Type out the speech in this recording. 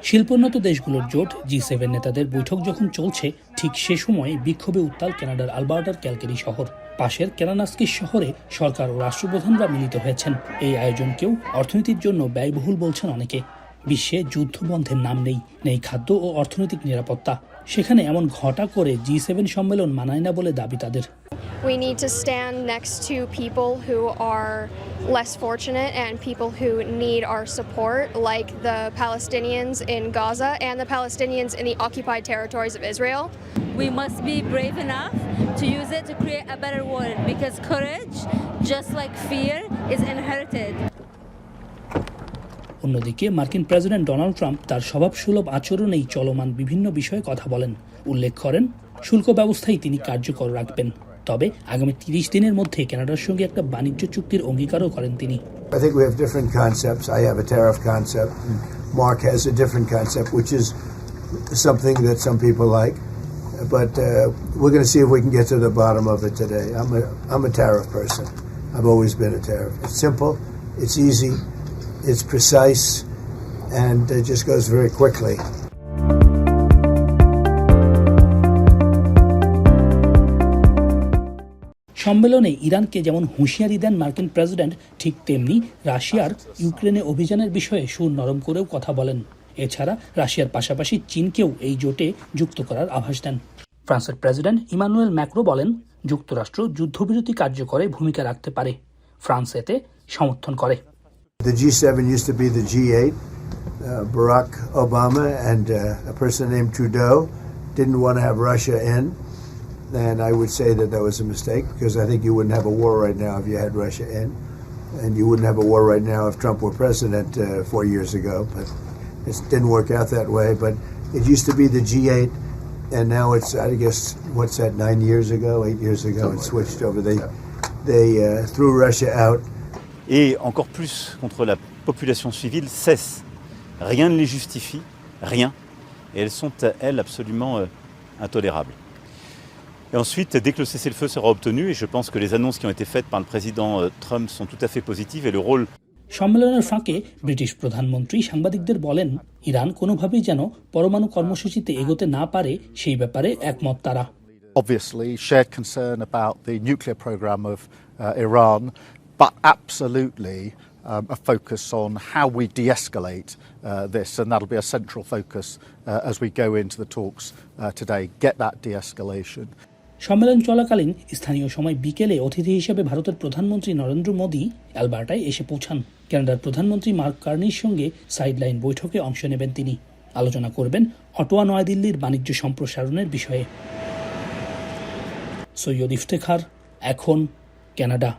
শিল্পোন্নত দেশগুলোর জোট G7 নেতাদের বৈঠক যখন চলছে, ঠিক সে সময় বিক্ষোভে উত্তাল কানাডার আলবার্টার ক্যালগেরি শহর। পাশের কানানাস্কিস শহরে সরকার ও রাষ্ট্রপ্রধানরা মিলিত হয়েছেন। এই আয়োজনকেও অর্থনীতির জন্য ব্যয়বহুল বলছেন অনেকে। বিশ্বে যুদ্ধ বন্ধের নাম নেই খাদ্য ও অর্থনৈতিক নিরাপত্তা। সেখানে এমন ঘটা করে G7 সম্মেলন মানায় না বলে দাবি তাদের। We need to stand next to people who are less fortunate and people who need our support, like the Palestinians in Gaza and the Palestinians in the occupied territories of Israel. We must be brave enough to use it to create a better world, because courage, just like fear, is inherited. অন্যদিকে মার্কিন president Donald Trump তার স্বভাবসুলভ আচরণেই চলমান বিভিন্ন বিষয়ে কথা বলেন। উল্লেখ করেন, শুল্ক ব্যবস্থাই তিনি কার্যকর রাখবেন। তবে আগামী 30 দিনের মধ্যে কানাডার সঙ্গে একটা বাণিজ্য চুক্তির অঙ্গীকারও করেন তিনি। I think we have different concepts. I have a tariff concept. Mark has a different concept, which is something that some people like. But we're going to see if we can get to the bottom of it today. I'm a tariff person. I've always been a tariff. It's simple, it's easy, it's precise, and it just goes very quickly. সম্মেলনে ইরানকে যেমন হুঁশিয়ারি দেন মার্কিন president, ঠিক তেমনি রাশিয়ার ইউক্রেনে অভিযানের বিষয়ে সুর নরম করেও কথা বলেন। এছাড়া রাশিয়ার পাশাপাশি চীনকেও এই জোটে যুক্ত করার আভাস দেন। ফ্রান্সের প্রেসিডেন্ট ইমানুয়েল ম্যাক্রো বলেন, যুক্তরাষ্ট্র যুদ্ধবিরতি কার্যকরে ভূমিকা রাখতে পারে। ফ্রান্স এতে সমর্থন করে। The G7 used to be the G8. Barack Obama and a person named Trudeau didn't want to have Russia in. And I would say that that was a mistake, because I think you wouldn't have a war right now if you had Russia in. And you wouldn't have a war right now if Trump were president 4 years ago. But it didn't work out that way. But it used to be the G8, and now it's, I guess, what's that, 8 years ago, it switched over. They threw Russia out. Et encore plus contre la population civile cesse. Rien ne les justifie, rien. Et elles sont, elles, absolument intolérables. Et ensuite, dès que le cessez-le-feu sera obtenu, et je pense que les annonces qui ont été faites par le président Trump sont tout à fait positives, et le rôle... সম্মেলনের ফাঁকে British প্রধানমন্ত্রী সাংবাদিকদের বলেন, Iran কোনোভাবেই যেন পরমাণু কর্মসূচিতে এগোতে না পারে সেই ব্যাপারে একমত তারা। Obviously, shared concern about the nuclear program of Iran, but absolutely a focus on how we de-escalate this, and that'll be a central focus as we go into the talks today, get that de-escalation. সম্মেলন চলাকালীন স্থানীয় সময় বিকেলে অতিথি হিসেবে ভারতের প্রধানমন্ত্রী নরেন্দ্র মোদী অ্যালবার্টায় এসে পৌঁছান। কানাডার প্রধানমন্ত্রী মার্ক কার্নির সঙ্গে সাইডলাইন বৈঠকে অংশ নেবেন তিনি। আলোচনা করবেন অটোয়া নয়াদিল্লির বাণিজ্য সম্প্রসারণের বিষয়ে। সৈয়দ ইফতেখার, এখন, কানাডা।